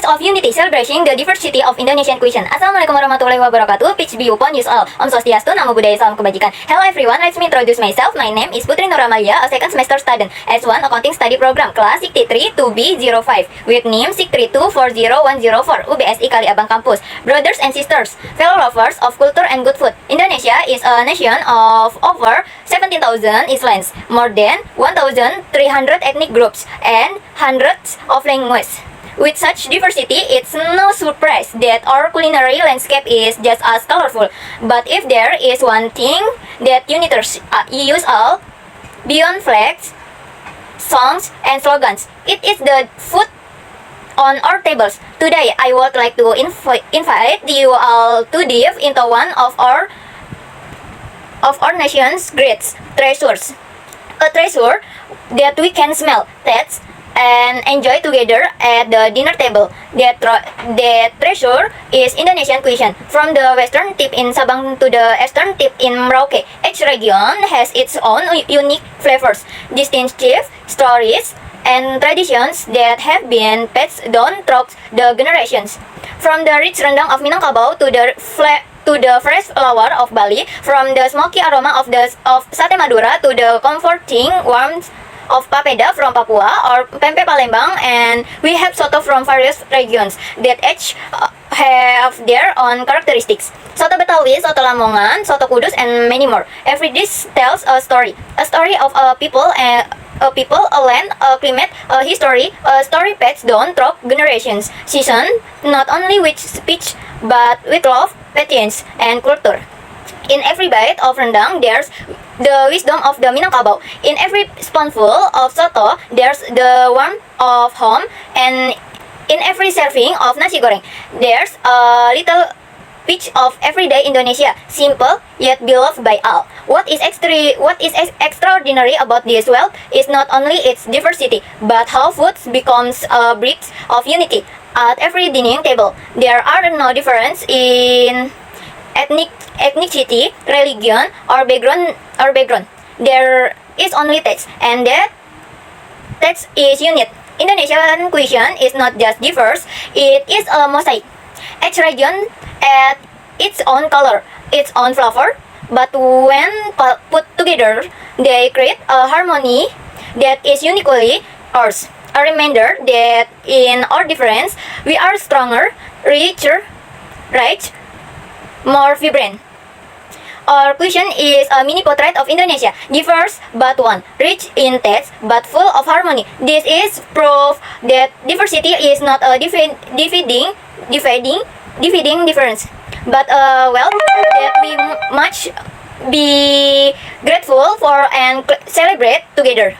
of Unity, celebrating the diversity of Indonesian cuisine. Assalamualaikum warahmatullahi wabarakatuh. Peace be upon you all. Om Swastiastu, Namo Buddhaya, Salam Kebajikan. Hello everyone, let me introduce myself. My name is Putri Nur Amalia, a second semester student, S1 Accounting Study Program, Class 63 2B05, with name 632401004, UBSI Kali Abang Campus. Brothers and sisters, fellow lovers of culture and good food, Indonesia is a nation of over 17,000 islands, more than 1,300 ethnic groups, and hundreds of languages. With such diversity, it's no surprise that our culinary landscape is just as colorful. But if there is one thing that unites all, beyond flags, songs, and slogans, it is the food on our tables. Today, I would like to invite you all to dive into one of our nation's great treasures. A treasure that we can smell, taste, and enjoy together at the dinner table. That treasure is Indonesian cuisine. From the western tip in Sabang to the eastern tip in Merauke, each region has its own unique flavors, distinctive stories, and traditions that have been passed down through the generations. From the rich rendang of Minangkabau to the fresh flower of Bali, from the smoky aroma of Sate Madura to the comforting warmth of papeda from Papua or pempek Palembang, and we have soto from various regions that each have their own characteristics. Soto Betawi, soto Lamongan, soto Kudus, and many more. Every dish tells a story of a people, a land, a climate, a history, a story passed down through generations, seasoned not only with speech but with love, patience, and culture. In every bite of rendang, there's the wisdom of the Minangkabau. In every spoonful of soto, there's the warmth of home. And in every serving of nasi goreng, there's a little pitch of everyday Indonesia, simple yet beloved by all. What is extraordinary about this wealth is not only its diversity, but how food becomes a bridge of unity. At every dining table, there are no difference in ethnicity, religion, or background. There is only taste, and that taste is unique. Indonesian cuisine is not just diverse; it is a mosaic. Each region adds its own color, its own flavor, but when put together, they create a harmony that is uniquely ours. A reminder that in our difference, we are stronger, richer, more vibrant. Our cuisine is a mini portrait of Indonesia, diverse but one, rich in taste but full of harmony. This is proof that diversity is not a dividing difference, but a wealth that we must be grateful for and celebrate together.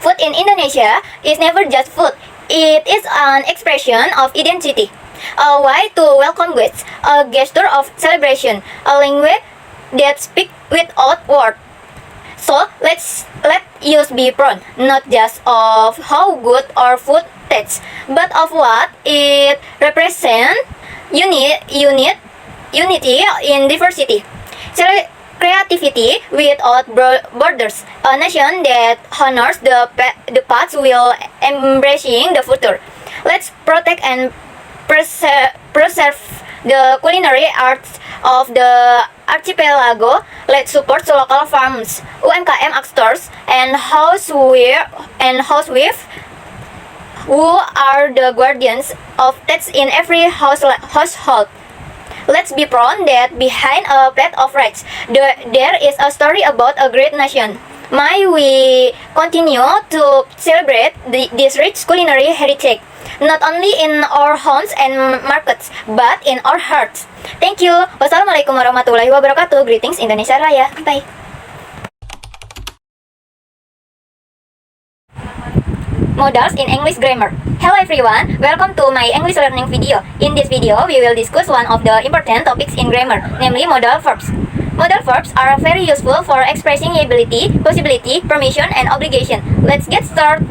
Food in Indonesia is never just food; it is an expression of identity. A way to welcome guests, a gesture of celebration, a language that speaks without words. So let us be proud, not just of how good our food tastes, but of what it represents: unity in diversity, creativity without borders, a nation that honors the past while embracing the future. Let's protect and preserve the culinary arts of the archipelago. Let's support local farms, UMKM actors, and housewives who are the guardians of taste in every household. Let's be proud that behind a plate of rice, there is a story about a great nation. May we continue to celebrate this rich culinary heritage, not only in our homes and markets, but in our hearts. Thank you. Wassalamualaikum warahmatullahi wabarakatuh. Greetings Indonesia Raya. Bye. Modals in English grammar. Hello everyone, welcome to my English learning video. In this video, we will discuss one of the important topics in grammar, namely modal verbs. Modal verbs are very useful for expressing ability, possibility, permission, and obligation. Let's get started.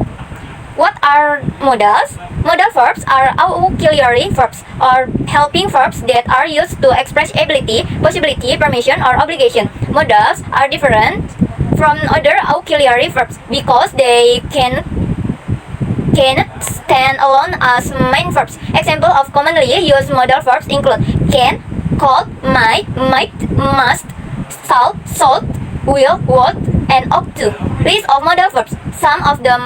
What are modals? Modal verbs are auxiliary verbs or helping verbs that are used to express ability, possibility, permission, or obligation. Modals are different from other auxiliary verbs because they can cannot stand alone as main verbs. Example of commonly used modal verbs include can, could, might, must, shall, should, will, would, and ought to. List of modal verbs. Some of the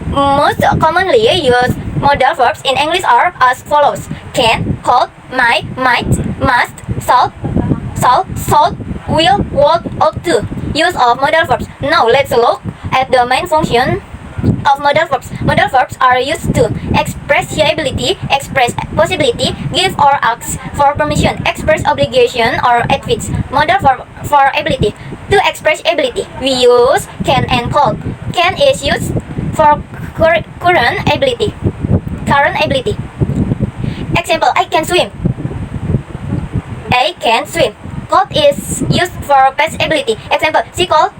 most commonly used modal verbs in English are as follows: can, could, might, must, shall, should, will, would, ought to. Use of modal verbs. Now let's look at the main function of modal verbs. Modal verbs are used to express ability, express possibility, give or ask for permission, express obligation or advance. Modal verb for ability. To express ability, we use can and could. Can is used for current ability. Example: I can swim. I can swim. Could is used for past ability. Example: she could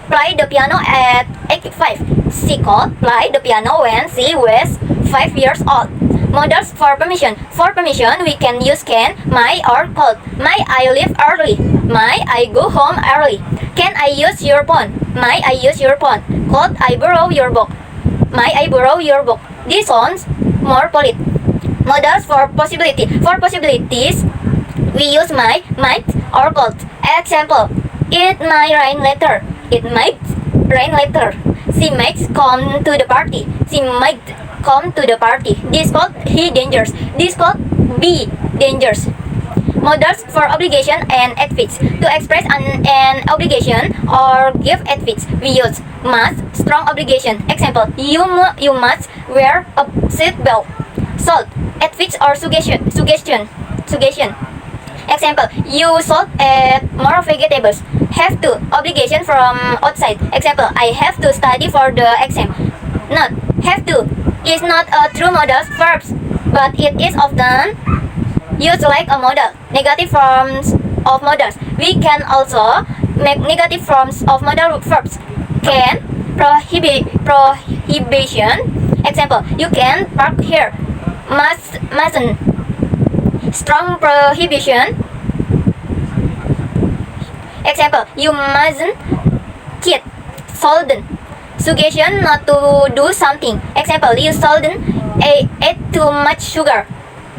play the piano at age 5. She could play the piano when she was 5 years old. Modals for permission. For permission, we can use can, might, or could. Might I leave early? Might I go home early? Can I use your phone? Might I use your phone? Could I borrow your book? Might I borrow your book? This sounds more polite. Modals for possibility. For possibilities, we use might, or could. Example: it might rain later. It might rain later. She might come to the party. She might come to the party. This could be dangerous. This could be dangerous. Modals for obligation and advance. To express an obligation or give advance, we use must, strong obligation. Example: you must wear a seat belt. Should, advance or suggestion. Example: you should add more vegetables. Have to, obligation from outside. Example: I have to study for the exam. Not, have to is not a true modal verb, but it is often used like a modal. Negative forms of modals. We can also make negative forms of modal verbs. Can, prohibition. Example: you can park here. Mustn't, strong prohibition. Example: you mustn't cheat. Shouldn't, suggestion not to do something. Example: you shouldn't eat too much sugar.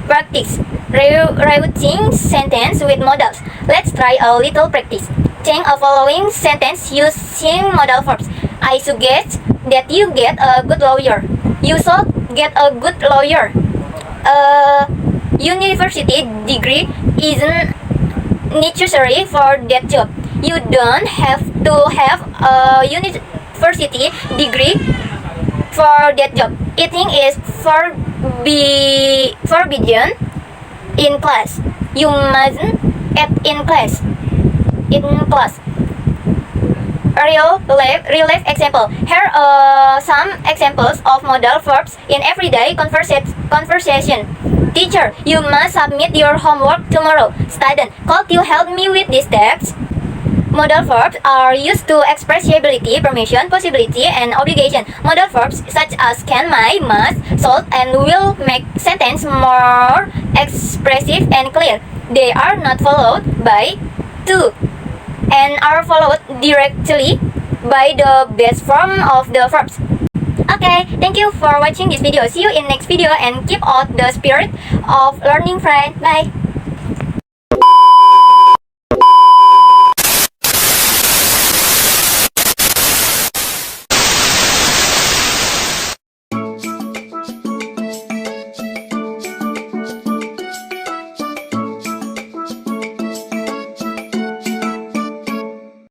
Practice rewriting sentence with modals. Let's try a little practice. Change a following sentence using modal verbs. I suggest that you get a good lawyer. You should get a good lawyer. A university degree isn't necessary for that job. You don't have to have a university degree for that job. Eating is forbidden in class. You mustn't eat in class. Real life example. Here are some examples of modal verbs in everyday conversation. Teacher, you must submit your homework tomorrow. Student, could you help me with this text? Modal verbs are used to express ability, permission, possibility, and obligation. Modal verbs such as can, might, must, should, and will make sentence more expressive and clear. They are not followed by to and are followed directly by the base form of the verbs. Okay, thank you for watching this video. See you in next video and keep out the spirit of learning, friend. Bye.